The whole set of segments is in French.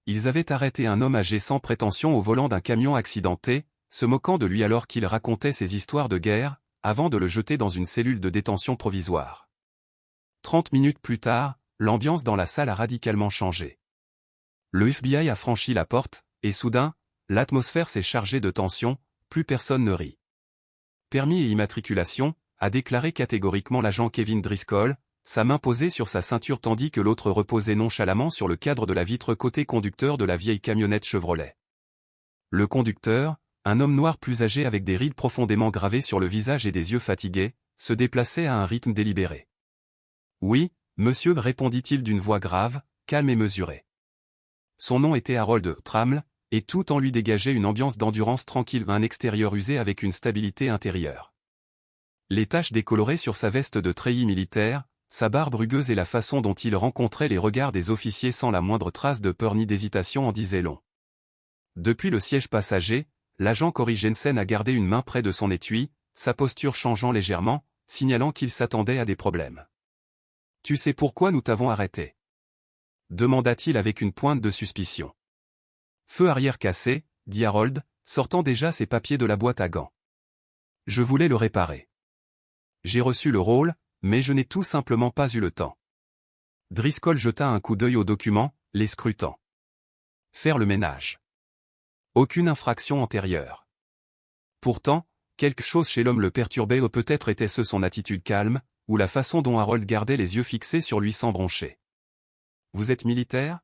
ils avaient arrêté un homme âgé sans prétention au volant d'un camion accidenté, se moquant de lui alors qu'il racontait ses histoires de guerre, avant de le jeter dans une cellule de détention provisoire. 30 minutes plus tard, l'ambiance dans la salle a radicalement changé. Le FBI a franchi la porte, et soudain, l'atmosphère s'est chargée de tension, plus personne ne rit. Permis et immatriculation, a déclaré catégoriquement l'agent Kevin Driscoll, sa main posée sur sa ceinture tandis que l'autre reposait nonchalamment sur le cadre de la vitre côté conducteur de la vieille camionnette Chevrolet. Le conducteur, un homme noir plus âgé avec des rides profondément gravées sur le visage et des yeux fatigués, se déplaçait à un rythme délibéré. « Oui, monsieur, répondit-il d'une voix grave, calme et mesurée. Son nom était Harold Traml, et tout en lui dégageait une ambiance d'endurance tranquille, un extérieur usé avec une stabilité intérieure. Les taches décolorées sur sa veste de treillis militaire, sa barbe rugueuse et la façon dont il rencontrait les regards des officiers sans la moindre trace de peur ni d'hésitation en disaient long. Depuis le siège passager, l'agent Corey Jensen a gardé une main près de son étui, sa posture changeant légèrement, signalant qu'il s'attendait à des problèmes. « Tu sais pourquoi nous t'avons arrêté ?» demanda-t-il avec une pointe de suspicion. « Feu arrière cassé, » dit Harold, sortant déjà ses papiers de la boîte à gants. « Je voulais le réparer. J'ai reçu le rôle, mais je n'ai tout simplement pas eu le temps. » Driscoll jeta un coup d'œil aux documents, les scrutant. Faire le ménage. Aucune infraction antérieure. Pourtant, quelque chose chez l'homme le perturbait, ou peut-être était-ce son attitude calme, ou la façon dont Harold gardait les yeux fixés sur lui sans broncher. « Vous êtes militaire ?»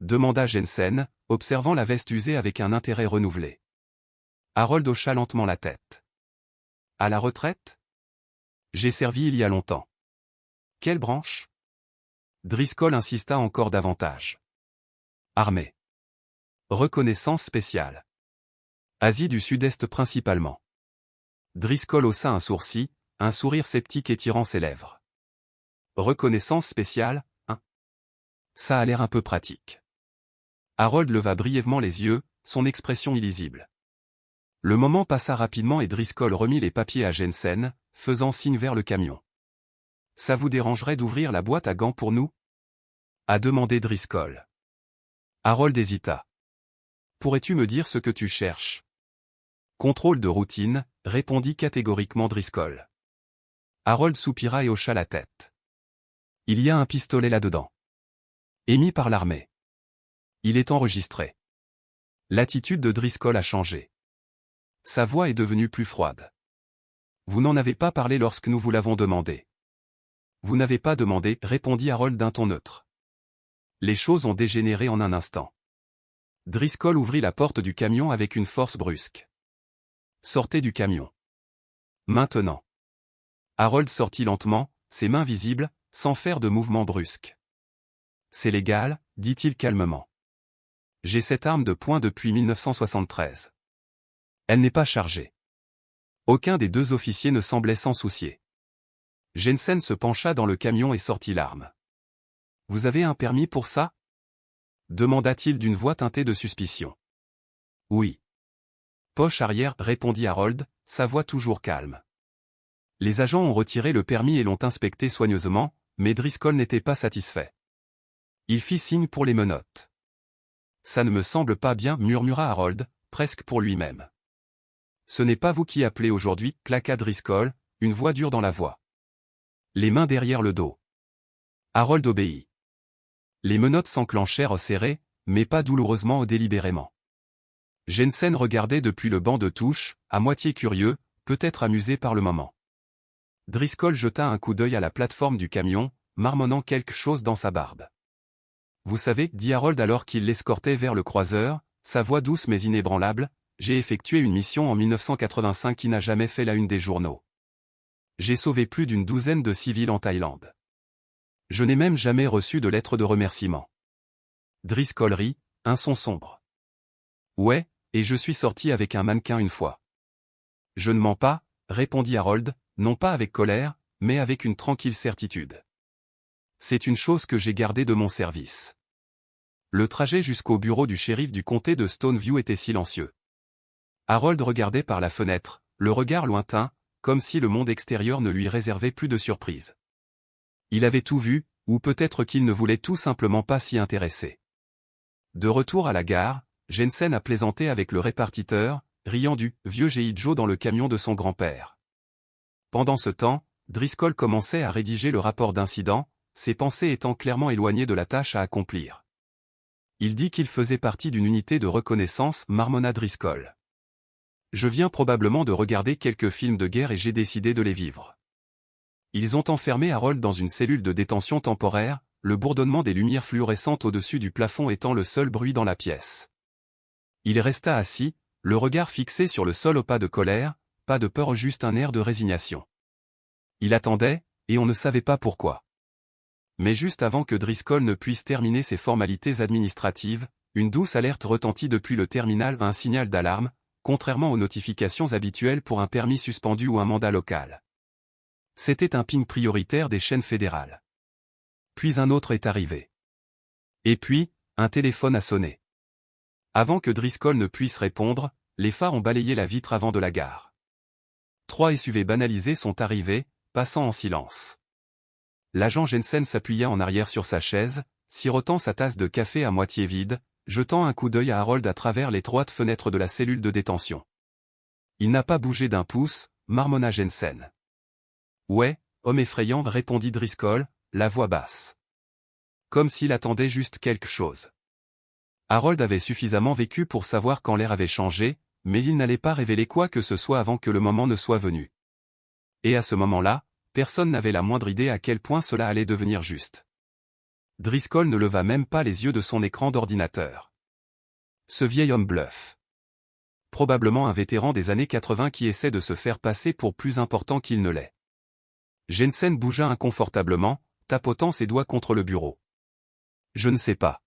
demanda Jensen, observant la veste usée avec un intérêt renouvelé. Harold hocha lentement la tête. « À la retraite ? J'ai servi il y a longtemps. » « Quelle branche ? » Driscoll insista encore davantage. « Armée. Reconnaissance spéciale. Asie du Sud-Est principalement. » Driscoll haussa un sourcil, un sourire sceptique étirant ses lèvres. « Reconnaissance spéciale, hein ? Ça a l'air un peu pratique. » Harold leva brièvement les yeux, son expression illisible. Le moment passa rapidement et Driscoll remit les papiers à Jensen, faisant signe vers le camion. « Ça vous dérangerait d'ouvrir la boîte à gants pour nous ?» a demandé Driscoll. Harold hésita. « Pourrais-tu me dire ce que tu cherches ?» Contrôle de routine, répondit catégoriquement Driscoll. Harold soupira et hocha la tête. « Il y a un pistolet là-dedans. Émis par l'armée. Il est enregistré. » L'attitude de Driscoll a changé. Sa voix est devenue plus froide. « Vous n'en avez pas parlé lorsque nous vous l'avons demandé. » « Vous n'avez pas demandé, » répondit Harold d'un ton neutre. Les choses ont dégénéré en un instant. Driscoll ouvrit la porte du camion avec une force brusque. « Sortez du camion. Maintenant. » Harold sortit lentement, ses mains visibles, sans faire de mouvement brusque. « C'est légal, » dit-il calmement. « J'ai cette arme de poing depuis 1973. Elle n'est pas chargée. » Aucun des deux officiers ne semblait s'en soucier. Jensen se pencha dans le camion et sortit l'arme. « Vous avez un permis pour ça ?» demanda-t-il d'une voix teintée de suspicion. « Oui. »« Poche arrière, » répondit Harold, sa voix toujours calme. Les agents ont retiré le permis et l'ont inspecté soigneusement, mais Driscoll n'était pas satisfait. Il fit signe pour les menottes. « Ça ne me semble pas bien, » murmura Harold, presque pour lui-même. « Ce n'est pas vous qui appelez aujourd'hui, » claqua Driscoll, une voix dure dans la voix. Les mains derrière le dos. Harold obéit. Les menottes s'enclenchèrent serrées, mais pas douloureusement ou délibérément. Jensen regardait depuis le banc de touche, à moitié curieux, peut-être amusé par le moment. Driscoll jeta un coup d'œil à la plateforme du camion, marmonnant quelque chose dans sa barbe. « Vous savez, » dit Harold alors qu'il l'escortait vers le croiseur, sa voix douce mais inébranlable, « j'ai effectué une mission en 1985 qui n'a jamais fait la une des journaux. J'ai sauvé plus d'une douzaine de civils en Thaïlande. Je n'ai même jamais reçu de lettre de remerciement. » Driscoll rit, un son sombre. « Ouais, et je suis sorti avec un mannequin une fois. »« Je ne mens pas, » répondit Harold, non pas avec colère, mais avec une tranquille certitude. « C'est une chose que j'ai gardée de mon service. » Le trajet jusqu'au bureau du shérif du comté de Stoneview était silencieux. Harold regardait par la fenêtre, le regard lointain, comme si le monde extérieur ne lui réservait plus de surprise. Il avait tout vu, ou peut-être qu'il ne voulait tout simplement pas s'y intéresser. De retour à la gare, Jensen a plaisanté avec le répartiteur, riant du « vieux G.I. Joe » dans le camion de son grand-père. Pendant ce temps, Driscoll commençait à rédiger le rapport d'incident, ses pensées étant clairement éloignées de la tâche à accomplir. Il dit qu'il faisait partie d'une unité de reconnaissance, marmonna Driscoll. Je viens probablement de regarder quelques films de guerre et j'ai décidé de les vivre. Ils ont enfermé Harold dans une cellule de détention temporaire, le bourdonnement des lumières fluorescentes au-dessus du plafond étant le seul bruit dans la pièce. Il resta assis, le regard fixé sur le sol, au pas de colère, pas de peur, juste un air de résignation. Il attendait, et on ne savait pas pourquoi. Mais juste avant que Driscoll ne puisse terminer ses formalités administratives, une douce alerte retentit depuis le terminal, un signal d'alarme, contrairement aux notifications habituelles pour un permis suspendu ou un mandat local. C'était un ping prioritaire des chaînes fédérales. Puis un autre est arrivé. Et puis, un téléphone a sonné. Avant que Driscoll ne puisse répondre, les phares ont balayé la vitre avant de la gare. 3 SUV banalisés sont arrivés, passant en silence. L'agent Jensen s'appuya en arrière sur sa chaise, sirotant sa tasse de café à moitié vide, jetant un coup d'œil à Harold à travers l'étroite fenêtre de la cellule de détention. Il n'a pas bougé d'un pouce, marmonna Jensen. Ouais, homme effrayant, répondit Driscoll, la voix basse. Comme s'il attendait juste quelque chose. Harold avait suffisamment vécu pour savoir quand l'air avait changé, mais il n'allait pas révéler quoi que ce soit avant que le moment ne soit venu. Et à ce moment-là, personne n'avait la moindre idée à quel point cela allait devenir juste. Driscoll ne leva même pas les yeux de son écran d'ordinateur. Ce vieil homme bluffe. Probablement un vétéran des années 80 qui essaie de se faire passer pour plus important qu'il ne l'est. Jensen bougea inconfortablement, tapotant ses doigts contre le bureau. Je ne sais pas.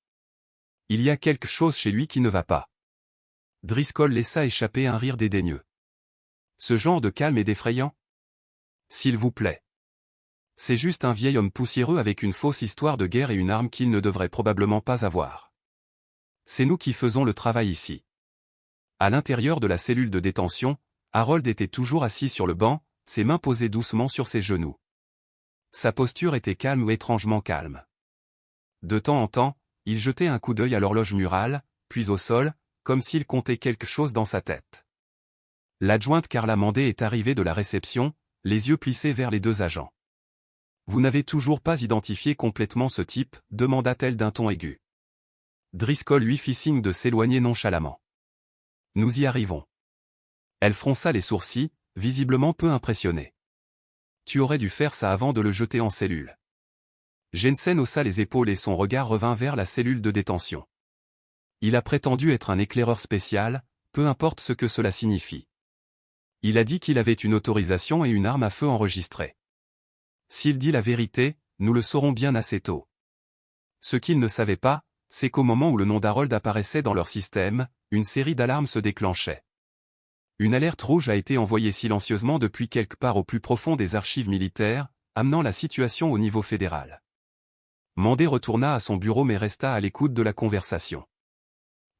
Il y a quelque chose chez lui qui ne va pas. Driscoll laissa échapper un rire dédaigneux. Ce genre de calme est effrayant. S'il vous plaît. C'est juste un vieil homme poussiéreux avec une fausse histoire de guerre et une arme qu'il ne devrait probablement pas avoir. C'est nous qui faisons le travail ici. À l'intérieur de la cellule de détention, Harold était toujours assis sur le banc, ses mains posées doucement sur ses genoux. Sa posture était calme ou étrangement calme. De temps en temps, il jetait un coup d'œil à l'horloge murale, puis au sol, comme s'il comptait quelque chose dans sa tête. L'adjointe Carla Mandé est arrivée de la réception, les yeux plissés vers les 2 agents. « Vous n'avez toujours pas identifié complètement ce type ?» demanda-t-elle d'un ton aigu. Driscoll lui fit signe de s'éloigner nonchalamment. « Nous y arrivons. » Elle fronça les sourcils, visiblement peu impressionnée. « Tu aurais dû faire ça avant de le jeter en cellule. » Jensen haussa les épaules et son regard revint vers la cellule de détention. Il a prétendu être un éclaireur spécial, peu importe ce que cela signifie. Il a dit qu'il avait une autorisation et une arme à feu enregistrée. S'il dit la vérité, nous le saurons bien assez tôt. Ce qu'il ne savait pas, c'est qu'au moment où le nom d'Harold apparaissait dans leur système, une série d'alarmes se déclenchait. Une alerte rouge a été envoyée silencieusement depuis quelque part au plus profond des archives militaires, amenant la situation au niveau fédéral. Mandé retourna à son bureau mais resta à l'écoute de la conversation.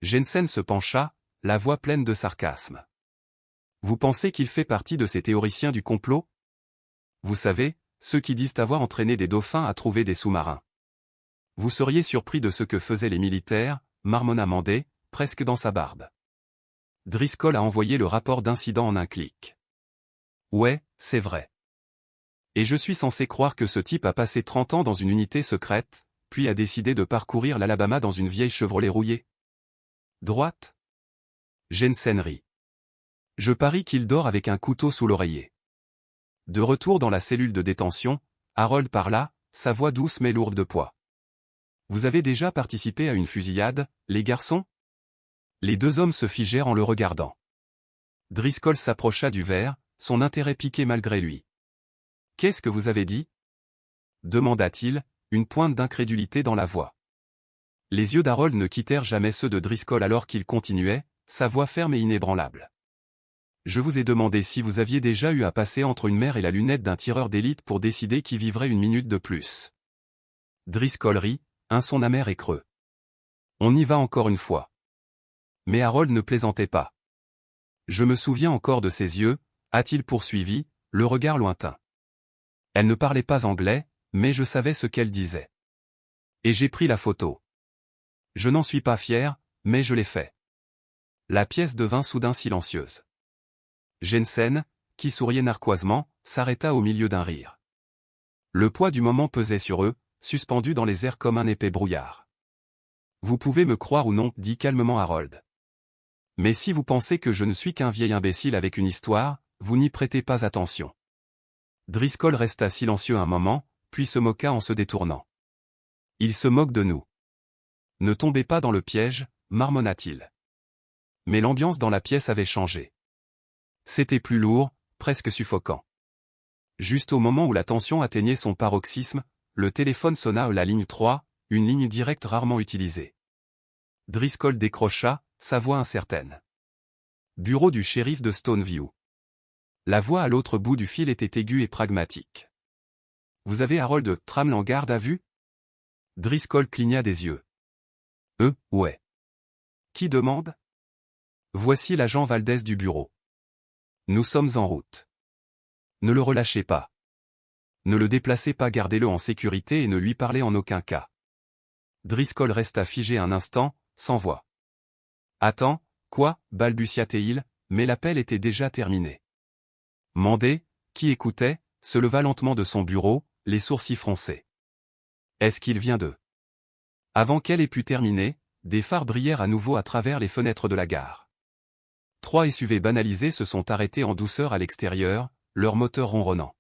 Jensen se pencha, la voix pleine de sarcasme. « Vous pensez qu'il fait partie de ces théoriciens du complot? Vous savez, ceux qui disent avoir entraîné des dauphins à trouver des sous-marins. Vous seriez surpris de ce que faisaient les militaires, marmonna Mandé, presque dans sa barbe. » Driscoll a envoyé le rapport d'incident en un clic. « Ouais, c'est vrai. Et je suis censé croire que ce type a passé 30 ans dans une unité secrète, puis a décidé de parcourir l'Alabama dans une vieille Chevrolet rouillée. Droite? » Jensen rit. « Je parie qu'il dort avec un couteau sous l'oreiller. » De retour dans la cellule de détention, Harold parla, sa voix douce mais lourde de poids. « Vous avez déjà participé à une fusillade, les garçons? » Les 2 hommes se figèrent en le regardant. Driscoll s'approcha du verre, son intérêt piqué malgré lui. « Qu'est-ce que vous avez dit? » demanda-t-il, une pointe d'incrédulité dans la voix. Les yeux d'Harold ne quittèrent jamais ceux de Driscoll alors qu'il continuait, sa voix ferme et inébranlable. « Je vous ai demandé si vous aviez déjà eu à passer entre une mère et la lunette d'un tireur d'élite pour décider qui vivrait une minute de plus. » Driscoll rit, un son amer et creux. « On y va encore une fois. » Mais Harold ne plaisantait pas. « Je me souviens encore de ses yeux, » a-t-il poursuivi, le regard lointain. Elle ne parlait pas anglais, mais je savais ce qu'elle disait. Et j'ai pris la photo. Je n'en suis pas fier, mais je l'ai fait. La pièce devint soudain silencieuse. Jensen, qui souriait narquoisement, s'arrêta au milieu d'un rire. Le poids du moment pesait sur eux, suspendu dans les airs comme un épais brouillard. Vous pouvez me croire ou non, dit calmement Harold. Mais si vous pensez que je ne suis qu'un vieil imbécile avec une histoire, vous n'y prêtez pas attention. Driscoll resta silencieux un moment, puis se moqua en se détournant. Il se moque de nous. Ne tombez pas dans le piège, marmonna-t-il. Mais l'ambiance dans la pièce avait changé. C'était plus lourd, presque suffocant. Juste au moment où la tension atteignait son paroxysme, le téléphone sonna à la ligne 3, une ligne directe rarement utilisée. Driscoll décrocha, sa voix incertaine. Bureau du shérif de Stoneview. La voix à l'autre bout du fil était aiguë et pragmatique. Vous avez Harold Traml en garde à vue? Driscoll cligna des yeux. Ouais. Qui demande? Voici l'agent Valdez du bureau. Nous sommes en route. Ne le relâchez pas. Ne le déplacez pas, gardez-le en sécurité et ne lui parlez en aucun cas. Driscoll resta figé un instant, sans voix. Attends, quoi, balbutia-t-il, mais l'appel était déjà terminé. Mandé, qui écoutait, se leva lentement de son bureau, les sourcils froncés. Est-ce qu'il vient d'eux? Avant qu'elle ait pu terminer, des phares brillèrent à nouveau à travers les fenêtres de la gare. 3 SUV banalisés se sont arrêtés en douceur à l'extérieur, leurs moteurs ronronnant.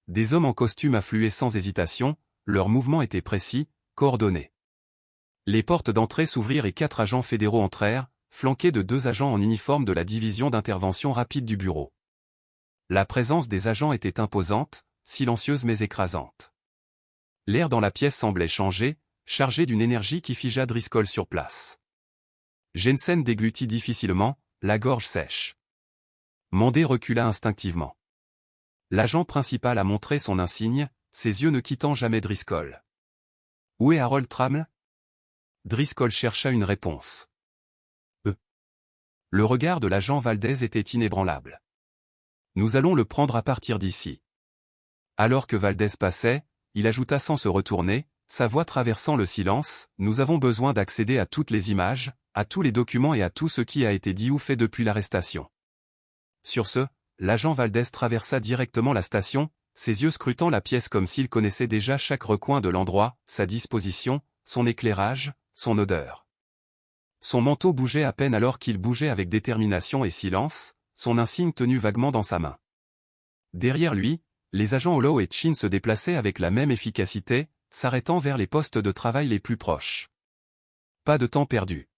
Des hommes en costume affluaient sans hésitation, leurs mouvements étaient précis, coordonnés. Les portes d'entrée s'ouvrirent et 4 agents fédéraux entrèrent, flanqués de 2 agents en uniforme de la division d'intervention rapide du bureau. La présence des agents était imposante, silencieuse mais écrasante. L'air dans la pièce semblait changer, chargé d'une énergie qui figea Driscoll sur place. Jensen déglutit difficilement, la gorge sèche. Mandé recula instinctivement. L'agent principal a montré son insigne, ses yeux ne quittant jamais Driscoll. Où est Harold Traml? Driscoll chercha une réponse. Le regard de l'agent Valdez était inébranlable. Nous allons le prendre à partir d'ici. Alors que Valdez passait, il ajouta sans se retourner, sa voix traversant le silence, nous avons besoin d'accéder à toutes les images, à tous les documents et à tout ce qui a été dit ou fait depuis l'arrestation. Sur ce, l'agent Valdez traversa directement la station, ses yeux scrutant la pièce comme s'il connaissait déjà chaque recoin de l'endroit, sa disposition, son éclairage, son odeur. Son manteau bougeait à peine alors qu'il bougeait avec détermination et silence, son insigne tenu vaguement dans sa main. Derrière lui, les agents Hollow et Chin se déplaçaient avec la même efficacité, s'arrêtant vers les postes de travail les plus proches. Pas de temps perdu.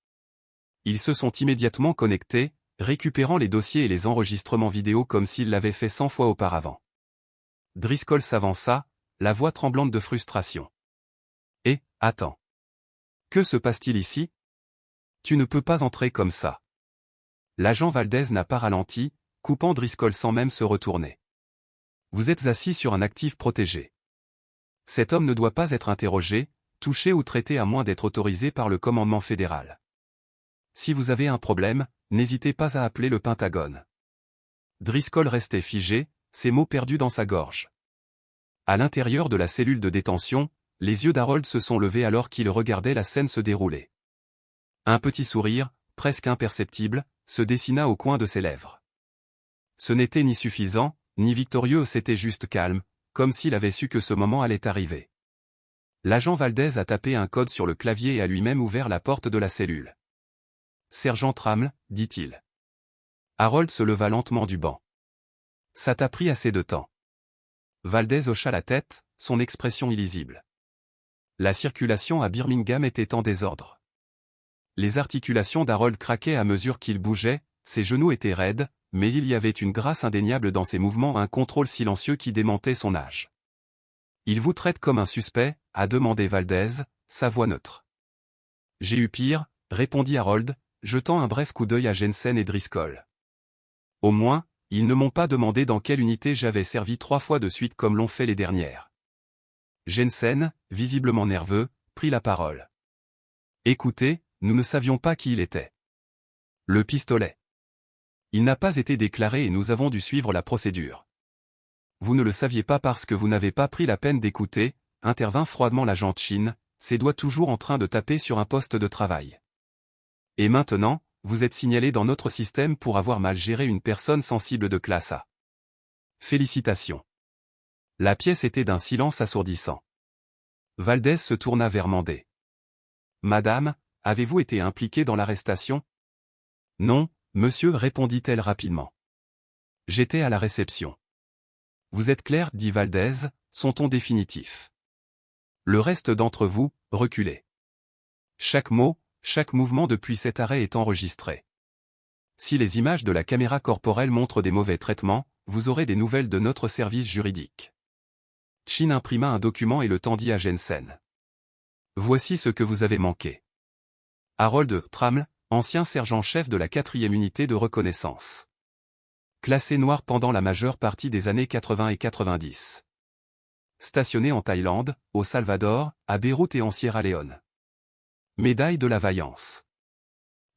Ils se sont immédiatement connectés, récupérant les dossiers et les enregistrements vidéo comme s'ils l'avaient fait 100 fois auparavant. Driscoll s'avança, la voix tremblante de frustration. Attends. Que se passe-t-il ici? Tu ne peux pas entrer comme ça. L'agent Valdez n'a pas ralenti, coupant Driscoll sans même se retourner. Vous êtes assis sur un actif protégé. Cet homme ne doit pas être interrogé, touché ou traité à moins d'être autorisé par le commandement fédéral. Si vous avez un problème, n'hésitez pas à appeler le Pentagone. Driscoll restait figé, ses mots perdus dans sa gorge. À l'intérieur de la cellule de détention, les yeux d'Harold se sont levés alors qu'il regardait la scène se dérouler. Un petit sourire, presque imperceptible, se dessina au coin de ses lèvres. Ce n'était ni suffisant, ni victorieux, c'était juste calme, comme s'il avait su que ce moment allait arriver. L'agent Valdez a tapé un code sur le clavier et a lui-même ouvert la porte de la cellule. « Sergent Traml, dit-il. » Harold se leva lentement du banc. « Ça t'a pris assez de temps. » Valdez hocha la tête, son expression illisible. La circulation à Birmingham était en désordre. Les articulations d'Harold craquaient à mesure qu'il bougeait, ses genoux étaient raides, mais il y avait une grâce indéniable dans ses mouvements, un contrôle silencieux qui démentait son âge. « Il vous traite comme un suspect ?» a demandé Valdez, sa voix neutre. « J'ai eu pire » répondit Harold, jetant un bref coup d'œil à Jensen et Driscoll. « Au moins, ils ne m'ont pas demandé dans quelle unité j'avais servi 3 fois de suite comme l'ont fait les dernières. » Jensen, visiblement nerveux, prit la parole. « Écoutez, nous ne savions pas qui il était. Le pistolet. Il n'a pas été déclaré et nous avons dû suivre la procédure. Vous ne le saviez pas parce que vous n'avez pas pris la peine d'écouter, intervint froidement l'agent Chin, ses doigts toujours en train de taper sur un poste de travail. Et maintenant, vous êtes signalé dans notre système pour avoir mal géré une personne sensible de classe A. Félicitations. La pièce était d'un silence assourdissant. Valdez se tourna vers Mandé. Madame, avez-vous été impliquée dans l'arrestation? Non, monsieur, répondit-elle rapidement. J'étais à la réception. Vous êtes clair, dit Valdez, son ton définitif. Le reste d'entre vous, reculez. Chaque mot, chaque mouvement depuis cet arrêt est enregistré. Si les images de la caméra corporelle montrent des mauvais traitements, vous aurez des nouvelles de notre service juridique. Chin imprima un document et le tendit à Jensen. Voici ce que vous avez manqué. Harold Traml, ancien sergent-chef de la 4e unité de reconnaissance. Classé noir pendant la majeure partie des années 80 et 90. Stationné en Thaïlande, au Salvador, à Beyrouth et en Sierra Leone. Médaille de la vaillance.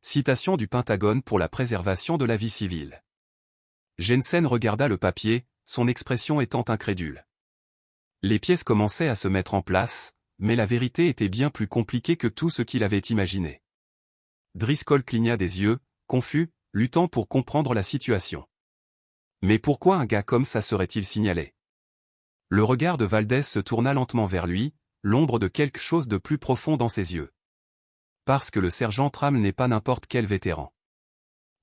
Citation du Pentagone pour la préservation de la vie civile. Jensen regarda le papier, son expression étant incrédule. Les pièces commençaient à se mettre en place, mais la vérité était bien plus compliquée que tout ce qu'il avait imaginé. Driscoll cligna des yeux, confus, luttant pour comprendre la situation. Mais pourquoi un gars comme ça serait-il signalé? Le regard de Valdez se tourna lentement vers lui, l'ombre de quelque chose de plus profond dans ses yeux. Parce que le sergent Traml n'est pas n'importe quel vétéran.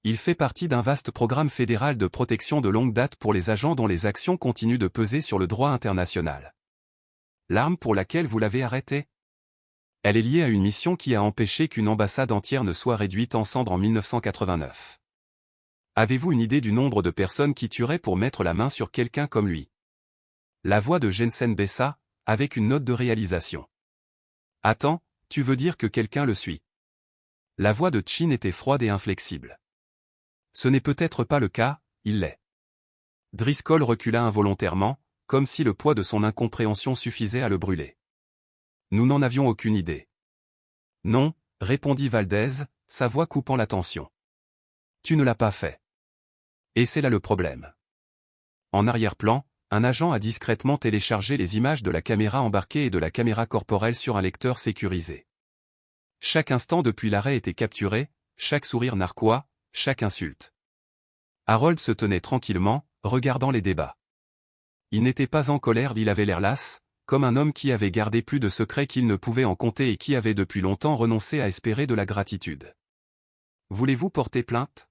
Il fait partie d'un vaste programme fédéral de protection de longue date pour les agents dont les actions continuent de peser sur le droit international. L'arme pour laquelle vous l'avez arrêté? Elle est liée à une mission qui a empêché qu'une ambassade entière ne soit réduite en cendres en 1989. Avez-vous une idée du nombre de personnes qui tueraient pour mettre la main sur quelqu'un comme lui? La voix de Jensen baissa, avec une note de réalisation. Attends, tu veux dire que quelqu'un le suit? La voix de Chin était froide et inflexible. Ce n'est peut-être pas le cas, il l'est. Driscoll recula involontairement, comme si le poids de son incompréhension suffisait à le brûler. Nous n'en avions aucune idée. Non, répondit Valdez, sa voix coupant la tension. Tu ne l'as pas fait. Et c'est là le problème. En arrière-plan, un agent a discrètement téléchargé les images de la caméra embarquée et de la caméra corporelle sur un lecteur sécurisé. Chaque instant depuis l'arrêt était capturé, chaque sourire narquois, chaque insulte. Harold se tenait tranquillement, regardant les débats. Il n'était pas en colère, il avait l'air las, comme un homme qui avait gardé plus de secrets qu'il ne pouvait en compter et qui avait depuis longtemps renoncé à espérer de la gratitude. « Voulez-vous porter plainte ?»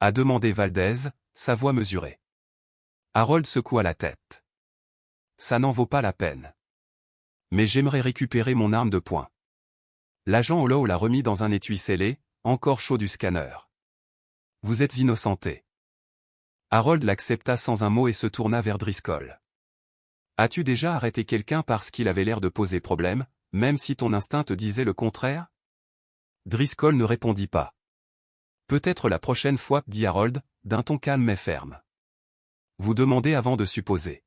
a demandé Valdez, sa voix mesurée. Harold secoua la tête. « Ça n'en vaut pas la peine. Mais j'aimerais récupérer mon arme de poing. » L'agent Hollow l'a remis dans un étui scellé, encore chaud du scanner. « Vous êtes innocenté. » Harold l'accepta sans un mot et se tourna vers Driscoll. « As-tu déjà arrêté quelqu'un parce qu'il avait l'air de poser problème, même si ton instinct te disait le contraire ?» Driscoll ne répondit pas. « Peut-être la prochaine fois, dit Harold, d'un ton calme mais ferme. Vous demandez avant de supposer. »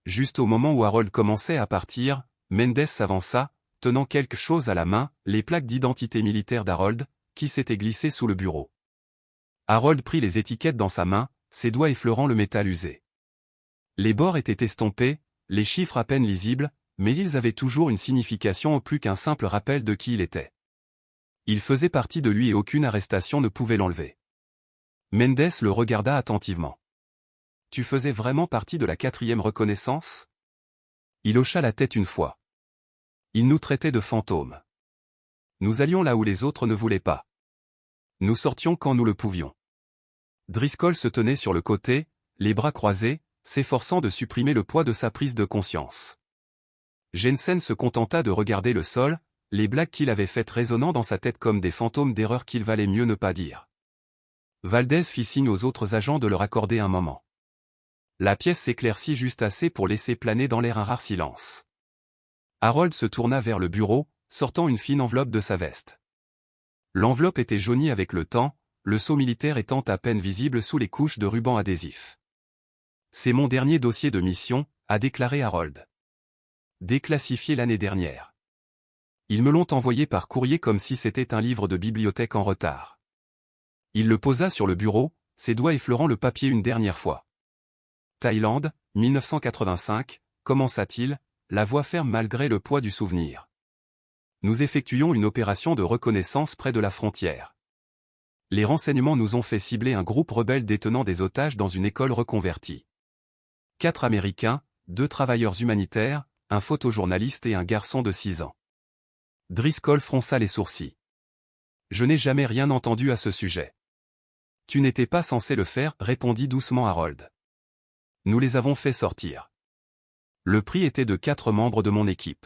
Juste au moment où Harold commençait à partir, Mendes s'avança, tenant quelque chose à la main, les plaques d'identité militaire d'Harold, qui s'étaient glissées sous le bureau. Harold prit les étiquettes dans sa main, ses doigts effleurant le métal usé. Les bords étaient estompés, les chiffres à peine lisibles, mais ils avaient toujours une signification au plus qu'un simple rappel de qui il était. Il faisait partie de lui et aucune arrestation ne pouvait l'enlever. Mendes le regarda attentivement. « Tu faisais vraiment partie de la 4e reconnaissance ?» Il hocha la tête une fois. Il nous traitait de fantômes. Nous allions là où les autres ne voulaient pas. Nous sortions quand nous le pouvions. Driscoll se tenait sur le côté, les bras croisés, s'efforçant de supprimer le poids de sa prise de conscience. Jensen se contenta de regarder le sol, les blagues qu'il avait faites résonnant dans sa tête comme des fantômes d'erreurs qu'il valait mieux ne pas dire. Valdez fit signe aux autres agents de leur accorder un moment. La pièce s'éclaircit juste assez pour laisser planer dans l'air un rare silence. Harold se tourna vers le bureau, sortant une fine enveloppe de sa veste. L'enveloppe était jaunie avec le temps, le sceau militaire étant à peine visible sous les couches de ruban adhésif. « C'est mon dernier dossier de mission », a déclaré Harold. « Déclassifié l'année dernière. Ils me l'ont envoyé par courrier comme si c'était un livre de bibliothèque en retard. » Il le posa sur le bureau, ses doigts effleurant le papier une dernière fois. « Thaïlande, 1985, commença-t-il, la voix ferme malgré le poids du souvenir. Nous effectuions une opération de reconnaissance près de la frontière. Les renseignements nous ont fait cibler un groupe rebelle détenant des otages dans une école reconvertie. 4 Américains, 2 travailleurs humanitaires, un photojournaliste et un garçon de 6 ans. Driscoll fronça les sourcils. Je n'ai jamais rien entendu à ce sujet. Tu n'étais pas censé le faire, répondit doucement Harold. Nous les avons fait sortir. Le prix était de 4 membres de mon équipe.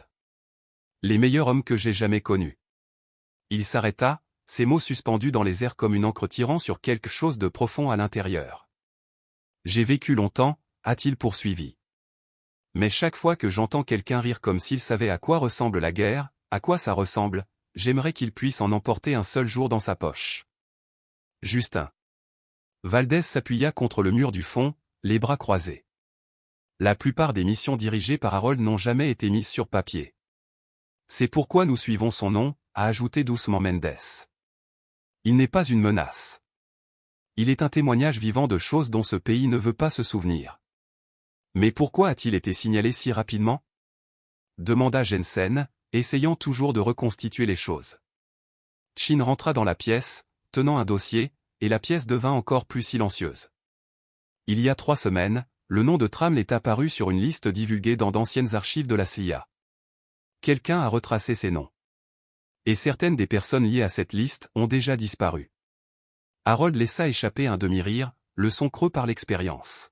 Les meilleurs hommes que j'ai jamais connus. Il s'arrêta, ses mots suspendus dans les airs comme une encre tirant sur quelque chose de profond à l'intérieur. J'ai vécu longtemps, a-t-il poursuivi. Mais chaque fois que j'entends quelqu'un rire comme s'il savait à quoi ressemble la guerre, à quoi ça ressemble, j'aimerais qu'il puisse en emporter un seul jour dans sa poche. Justin. Valdez s'appuya contre le mur du fond, les bras croisés. La plupart des missions dirigées par Harold n'ont jamais été mises sur papier. C'est pourquoi nous suivons son nom, a ajouté doucement Mendes. Il n'est pas une menace. Il est un témoignage vivant de choses dont ce pays ne veut pas se souvenir. Mais pourquoi a-t-il été signalé si rapidement? Demanda Jensen, essayant toujours de reconstituer les choses. Chin rentra dans la pièce, tenant un dossier, et la pièce devint encore plus silencieuse. Il y a 3 semaines, le nom de Traml est apparu sur une liste divulguée dans d'anciennes archives de la CIA. Quelqu'un a retracé ces noms. Et certaines des personnes liées à cette liste ont déjà disparu. Harold laissa échapper un demi-rire, le son creux par l'expérience.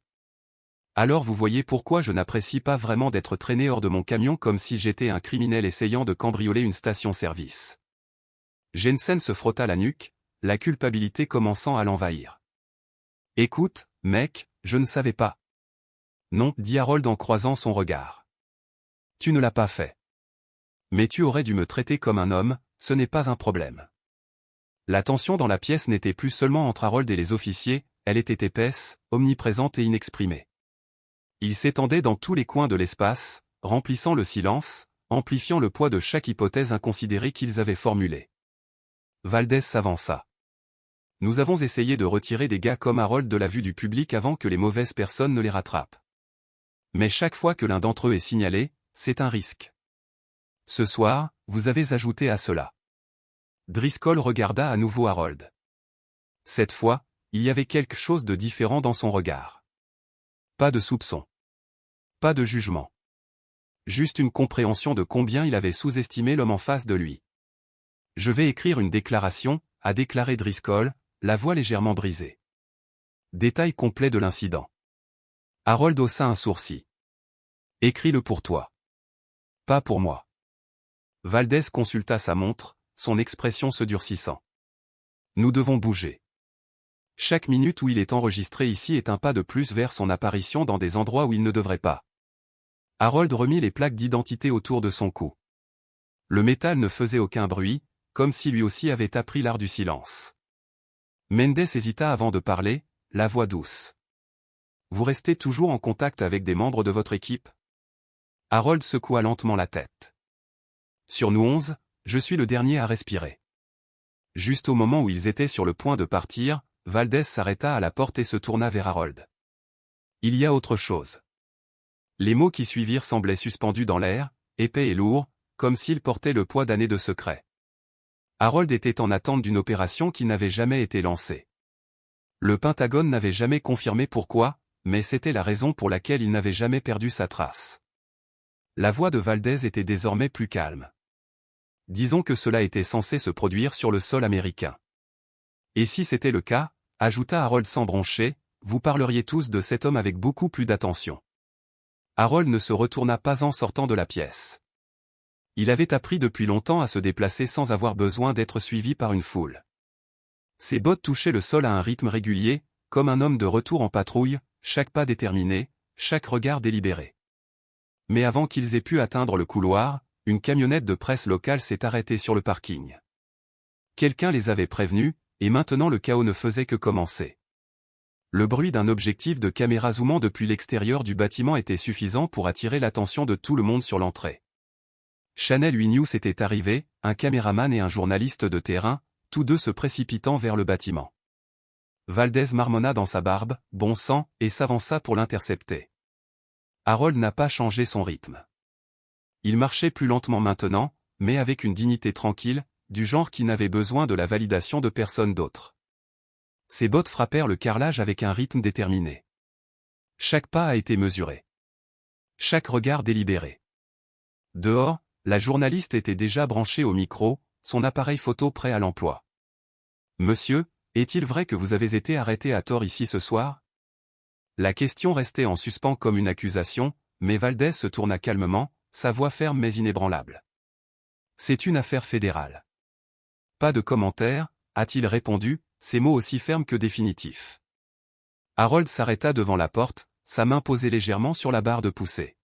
Alors vous voyez pourquoi je n'apprécie pas vraiment d'être traîné hors de mon camion comme si j'étais un criminel essayant de cambrioler une station-service. Jensen se frotta la nuque, la culpabilité commençant à l'envahir. Écoute, mec, je ne savais pas. Non, dit Harold en croisant son regard. Tu ne l'as pas fait. Mais tu aurais dû me traiter comme un homme, ce n'est pas un problème. La tension dans la pièce n'était plus seulement entre Harold et les officiers, elle était épaisse, omniprésente et inexprimée. Il s'étendait dans tous les coins de l'espace, remplissant le silence, amplifiant le poids de chaque hypothèse inconsidérée qu'ils avaient formulée. Valdez s'avança. Nous avons essayé de retirer des gars comme Harold de la vue du public avant que les mauvaises personnes ne les rattrapent. Mais chaque fois que l'un d'entre eux est signalé, c'est un risque. Ce soir, vous avez ajouté à cela. Driscoll regarda à nouveau Harold. Cette fois, il y avait quelque chose de différent dans son regard. Pas de soupçon. Pas de jugement. Juste une compréhension de combien il avait sous-estimé l'homme en face de lui. Je vais écrire une déclaration, a déclaré Driscoll, la voix légèrement brisée. Détail complet de l'incident. Harold haussa un sourcil. Écris-le pour toi. Pas pour moi. Valdez consulta sa montre, son expression se durcissant. Nous devons bouger. Chaque minute où il est enregistré ici est un pas de plus vers son apparition dans des endroits où il ne devrait pas. Harold remit les plaques d'identité autour de son cou. Le métal ne faisait aucun bruit, comme si lui aussi avait appris l'art du silence. Mendes hésita avant de parler, la voix douce. Vous restez toujours en contact avec des membres de votre équipe? Harold secoua lentement la tête. Sur nous 11, je suis le dernier à respirer. Juste au moment où ils étaient sur le point de partir, Valdez s'arrêta à la porte et se tourna vers Harold. Il y a autre chose. Les mots qui suivirent semblaient suspendus dans l'air, épais et lourds, comme s'ils portaient le poids d'années de secrets. Harold était en attente d'une opération qui n'avait jamais été lancée. Le Pentagone n'avait jamais confirmé pourquoi, mais c'était la raison pour laquelle il n'avait jamais perdu sa trace. La voix de Valdez était désormais plus calme. Disons que cela était censé se produire sur le sol américain. Et si c'était le cas, ajouta Harold sans broncher, vous parleriez tous de cet homme avec beaucoup plus d'attention. Harold ne se retourna pas en sortant de la pièce. Il avait appris depuis longtemps à se déplacer sans avoir besoin d'être suivi par une foule. Ses bottes touchaient le sol à un rythme régulier, comme un homme de retour en patrouille, chaque pas déterminé, chaque regard délibéré. Mais avant qu'ils aient pu atteindre le couloir, une camionnette de presse locale s'est arrêtée sur le parking. Quelqu'un les avait prévenus, et maintenant le chaos ne faisait que commencer. Le bruit d'un objectif de caméra zoomant depuis l'extérieur du bâtiment était suffisant pour attirer l'attention de tout le monde sur l'entrée. Channel 8 News était arrivé, un caméraman et un journaliste de terrain, tous deux se précipitant vers le bâtiment. Valdez marmonna dans sa barbe, bon sang, et s'avança pour l'intercepter. Harold n'a pas changé son rythme. Il marchait plus lentement maintenant, mais avec une dignité tranquille, du genre qui n'avait besoin de la validation de personne d'autre. Ses bottes frappèrent le carrelage avec un rythme déterminé. Chaque pas a été mesuré. Chaque regard délibéré. Dehors, la journaliste était déjà branchée au micro, son appareil photo prêt à l'emploi. « Monsieur, est-il vrai que vous avez été arrêté à tort ici ce soir ?» La question restait en suspens comme une accusation, mais Valdez se tourna calmement, sa voix ferme mais inébranlable. « C'est une affaire fédérale. » Pas de commentaire, a-t-il répondu, ses mots aussi fermes que définitifs. Harold s'arrêta devant la porte, sa main posée légèrement sur la barre de poussée.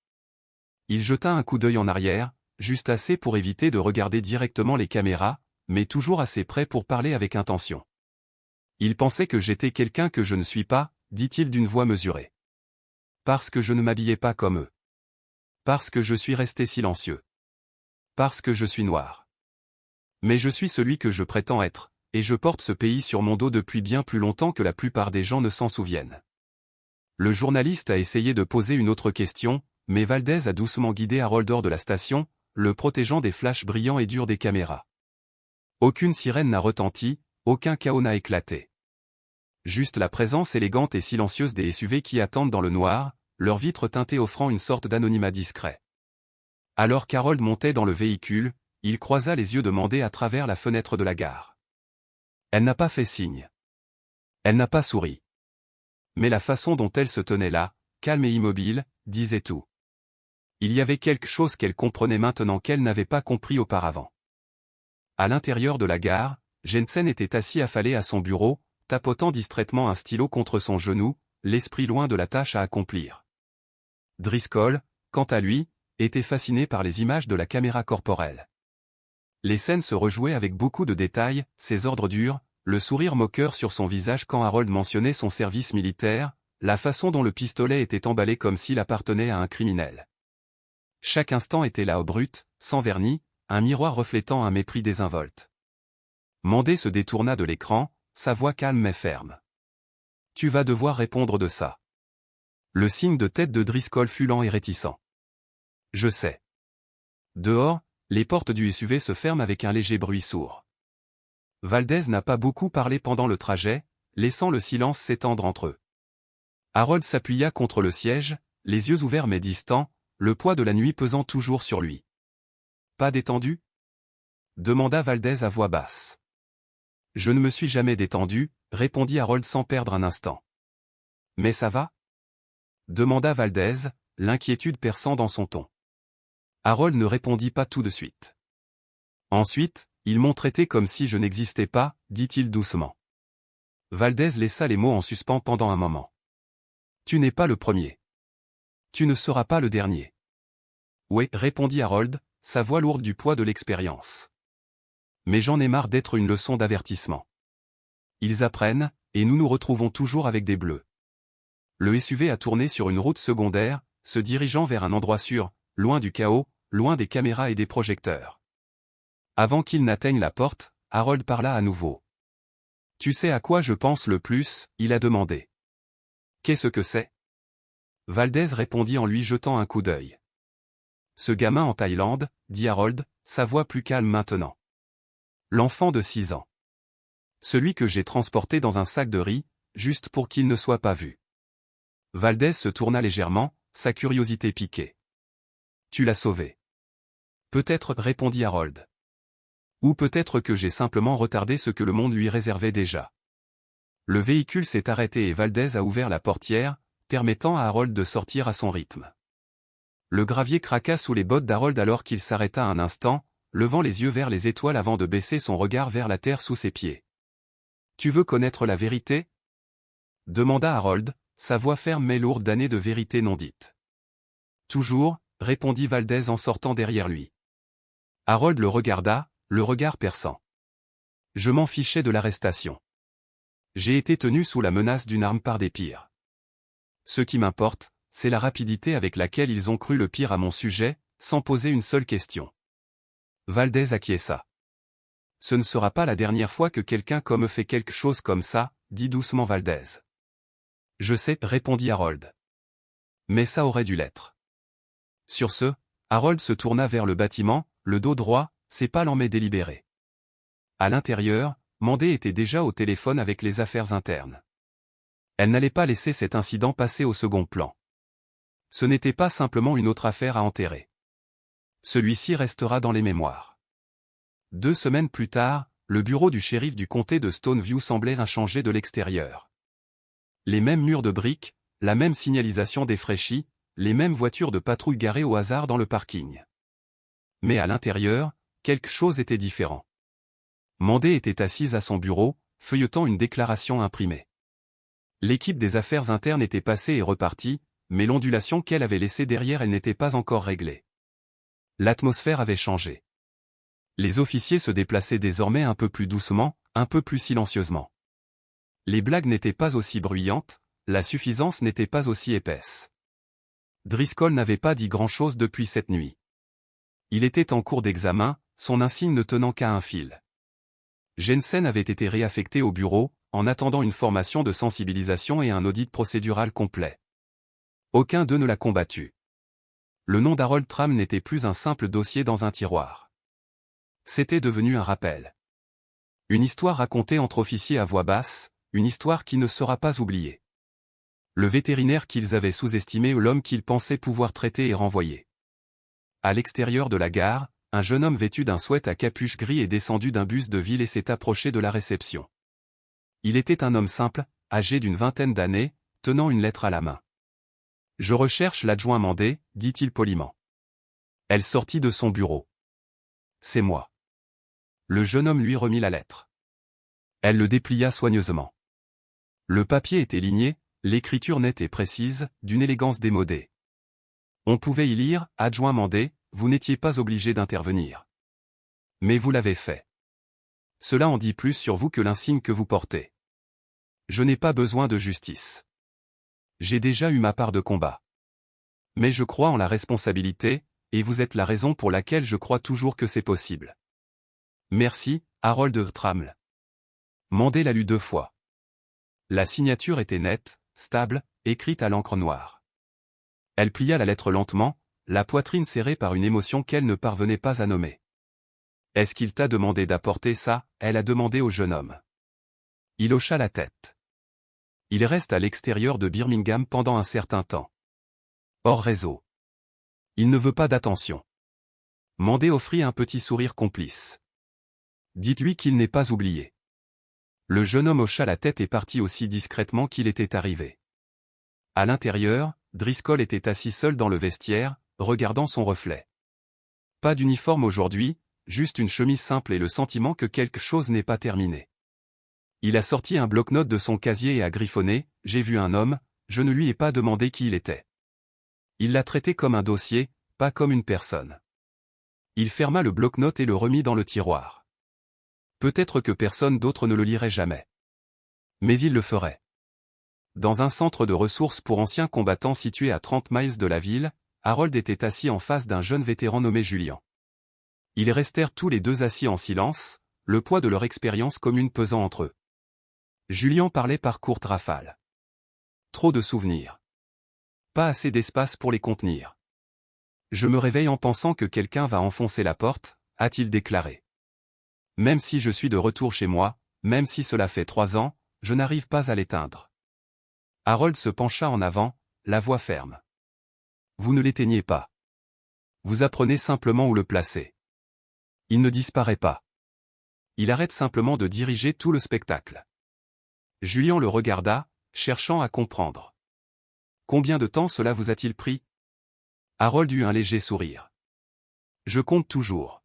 Il jeta un coup d'œil en arrière, juste assez pour éviter de regarder directement les caméras, mais toujours assez près pour parler avec intention. Il pensait que j'étais quelqu'un que je ne suis pas, dit-il d'une voix mesurée. Parce que je ne m'habillais pas comme eux. Parce que je suis resté silencieux. Parce que je suis noir. Mais je suis celui que je prétends être, et je porte ce pays sur mon dos depuis bien plus longtemps que la plupart des gens ne s'en souviennent. Le journaliste a essayé de poser une autre question, mais Valdez a doucement guidé Harold hors de la station, le protégeant des flashs brillants et durs des caméras. Aucune sirène n'a retenti, aucun chaos n'a éclaté. Juste la présence élégante et silencieuse des SUV qui attendent dans le noir, leurs vitres teintées offrant une sorte d'anonymat discret. Alors qu'Harold montait dans le véhicule, il croisa les yeux demandés à travers la fenêtre de la gare. Elle n'a pas fait signe. Elle n'a pas souri. Mais la façon dont elle se tenait là, calme et immobile, disait tout. Il y avait quelque chose qu'elle comprenait maintenant qu'elle n'avait pas compris auparavant. À l'intérieur de la gare, Jensen était assis affalé à son bureau, tapotant distraitement un stylo contre son genou, l'esprit loin de la tâche à accomplir. Driscoll, quant à lui, était fasciné par les images de la caméra corporelle. Les scènes se rejouaient avec beaucoup de détails, ses ordres durs, le sourire moqueur sur son visage quand Harold mentionnait son service militaire, la façon dont le pistolet était emballé comme s'il appartenait à un criminel. Chaque instant était là au brut, sans vernis, un miroir reflétant un mépris désinvolte. Mandé se détourna de l'écran, sa voix calme mais ferme. « Tu vas devoir répondre de ça. » Le signe de tête de Driscoll fut lent et réticent. « Je sais. » Dehors, les portes du SUV se ferment avec un léger bruit sourd. Valdez n'a pas beaucoup parlé pendant le trajet, laissant le silence s'étendre entre eux. Harold s'appuya contre le siège, les yeux ouverts mais distants, le poids de la nuit pesant toujours sur lui. « Pas détendu ?» demanda Valdez à voix basse. « Je ne me suis jamais détendu, » répondit Harold sans perdre un instant. « Mais ça va ?» demanda Valdez, l'inquiétude perçant dans son ton. Harold ne répondit pas tout de suite. Ensuite, ils m'ont traité comme si je n'existais pas, dit-il doucement. Valdez laissa les mots en suspens pendant un moment. Tu n'es pas le premier. Tu ne seras pas le dernier. Ouais, répondit Harold, sa voix lourde du poids de l'expérience. Mais j'en ai marre d'être une leçon d'avertissement. Ils apprennent, et nous nous retrouvons toujours avec des bleus. Le SUV a tourné sur une route secondaire, se dirigeant vers un endroit sûr, loin du chaos, loin des caméras et des projecteurs. Avant qu'il n'atteigne la porte, Harold parla à nouveau. « Tu sais à quoi je pense le plus ?» il a demandé. « Qu'est-ce que c'est ?» Valdez répondit en lui jetant un coup d'œil. « Ce gamin en Thaïlande, » dit Harold, sa voix plus calme maintenant. « L'enfant de 6 ans. Celui que j'ai transporté dans un sac de riz, juste pour qu'il ne soit pas vu. » Valdez se tourna légèrement, sa curiosité piquée. « Tu l'as sauvé. » Peut-être, répondit Harold. Ou peut-être que j'ai simplement retardé ce que le monde lui réservait déjà. Le véhicule s'est arrêté et Valdez a ouvert la portière, permettant à Harold de sortir à son rythme. Le gravier craqua sous les bottes d'Harold alors qu'il s'arrêta un instant, levant les yeux vers les étoiles avant de baisser son regard vers la terre sous ses pieds. « Tu veux connaître la vérité ?» demanda Harold, sa voix ferme mais lourde d'années de vérité non dite. « Toujours, » répondit Valdez en sortant derrière lui. Harold le regarda, le regard perçant. « Je m'en fichais de l'arrestation. J'ai été tenu sous la menace d'une arme par des pires. Ce qui m'importe, c'est la rapidité avec laquelle ils ont cru le pire à mon sujet, sans poser une seule question. » Valdez acquiesça. « Ce ne sera pas la dernière fois que quelqu'un comme fait quelque chose comme ça, » dit doucement Valdez. « Je sais, » répondit Harold. « Mais ça aurait dû l'être. » Sur ce, Harold se tourna vers le bâtiment, le dos droit, c'est pas lent mais délibéré. À l'intérieur, Mandé était déjà au téléphone avec les affaires internes. Elle n'allait pas laisser cet incident passer au second plan. Ce n'était pas simplement une autre affaire à enterrer. Celui-ci restera dans les mémoires. 2 semaines plus tard, le bureau du shérif du comté de Stoneview semblait inchangé de l'extérieur. Les mêmes murs de briques, la même signalisation défraîchie, les mêmes voitures de patrouille garées au hasard dans le parking. Mais à l'intérieur, quelque chose était différent. Mandé était assise à son bureau, feuilletant une déclaration imprimée. L'équipe des affaires internes était passée et repartie, mais l'ondulation qu'elle avait laissée derrière elle n'était pas encore réglée. L'atmosphère avait changé. Les officiers se déplaçaient désormais un peu plus doucement, un peu plus silencieusement. Les blagues n'étaient pas aussi bruyantes, la suffisance n'était pas aussi épaisse. Driscoll n'avait pas dit grand-chose depuis cette nuit. Il était en cours d'examen, son insigne ne tenant qu'à un fil. Jensen avait été réaffecté au bureau, en attendant une formation de sensibilisation et un audit procédural complet. Aucun d'eux ne l'a combattu. Le nom d'Harold Tram n'était plus un simple dossier dans un tiroir. C'était devenu un rappel. Une histoire racontée entre officiers à voix basse, une histoire qui ne sera pas oubliée. Le vétérinaire qu'ils avaient sous-estimé ou l'homme qu'ils pensaient pouvoir traiter et renvoyer. À l'extérieur de la gare, un jeune homme vêtu d'un sweat à capuche gris est descendu d'un bus de ville et s'est approché de la réception. Il était un homme simple, âgé d'une vingtaine d'années, tenant une lettre à la main. « Je recherche l'adjoint Mandé », dit-il poliment. Elle sortit de son bureau. « C'est moi. » Le jeune homme lui remit la lettre. Elle le déplia soigneusement. Le papier était ligné, l'écriture nette et précise, d'une élégance démodée. On pouvait y lire « Adjoint Mandé, vous n'étiez pas obligé d'intervenir. Mais vous l'avez fait. Cela en dit plus sur vous que l'insigne que vous portez. Je n'ai pas besoin de justice. J'ai déjà eu ma part de combat. Mais je crois en la responsabilité, et vous êtes la raison pour laquelle je crois toujours que c'est possible. Merci, Harold Traml. Mandé l'a lu 2 fois. La signature était nette, stable, écrite à l'encre noire. Elle plia la lettre lentement, la poitrine serrée par une émotion qu'elle ne parvenait pas à nommer. « Est-ce qu'il t'a demandé d'apporter ça ?» elle a demandé au jeune homme. Il hocha la tête. Il reste à l'extérieur de Birmingham pendant un certain temps. Hors réseau. Il ne veut pas d'attention. Mandé offrit un petit sourire complice. Dites-lui qu'il n'est pas oublié. Le jeune homme hocha la tête et partit aussi discrètement qu'il était arrivé. À l'intérieur, Driscoll était assis seul dans le vestiaire, regardant son reflet. Pas d'uniforme aujourd'hui, juste une chemise simple et le sentiment que quelque chose n'est pas terminé. Il a sorti un bloc-notes de son casier et a griffonné « J'ai vu un homme, je ne lui ai pas demandé qui il était. » Il l'a traité comme un dossier, pas comme une personne. Il ferma le bloc-notes et le remit dans le tiroir. Peut-être que personne d'autre ne le lirait jamais. Mais il le ferait. Dans un centre de ressources pour anciens combattants situé à 30 miles de la ville, Harold était assis en face d'un jeune vétéran nommé Julian. Ils restèrent tous les deux assis en silence, le poids de leur expérience commune pesant entre eux. Julian parlait par courtes rafales. Trop de souvenirs. Pas assez d'espace pour les contenir. Je me réveille en pensant que quelqu'un va enfoncer la porte, a-t-il déclaré. Même si je suis de retour chez moi, même si cela fait 3 ans, je n'arrive pas à l'éteindre. Harold se pencha en avant, la voix ferme. Vous ne l'éteignez pas. Vous apprenez simplement où le placer. Il ne disparaît pas. Il arrête simplement de diriger tout le spectacle. Julian le regarda, cherchant à comprendre. Combien de temps cela vous a-t-il pris? Harold eut un léger sourire. Je compte toujours.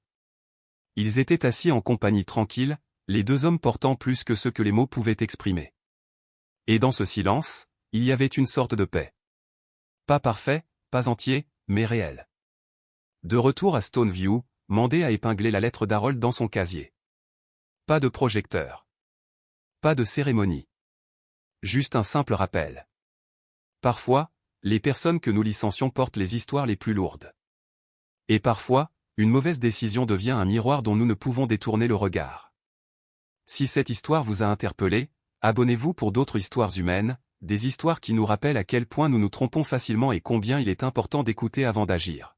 Ils étaient assis en compagnie tranquille, les 2 hommes portant plus que ce que les mots pouvaient exprimer. Et dans ce silence, il y avait une sorte de paix. Pas parfait, pas entier, mais réel. De retour à Stoneview, Mandé a épinglé la lettre d'Harold dans son casier. Pas de projecteur. Pas de cérémonie. Juste un simple rappel. Parfois, les personnes que nous licencions portent les histoires les plus lourdes. Et parfois, une mauvaise décision devient un miroir dont nous ne pouvons détourner le regard. Si cette histoire vous a interpellé, abonnez-vous pour d'autres histoires humaines, des histoires qui nous rappellent à quel point nous nous trompons facilement et combien il est important d'écouter avant d'agir.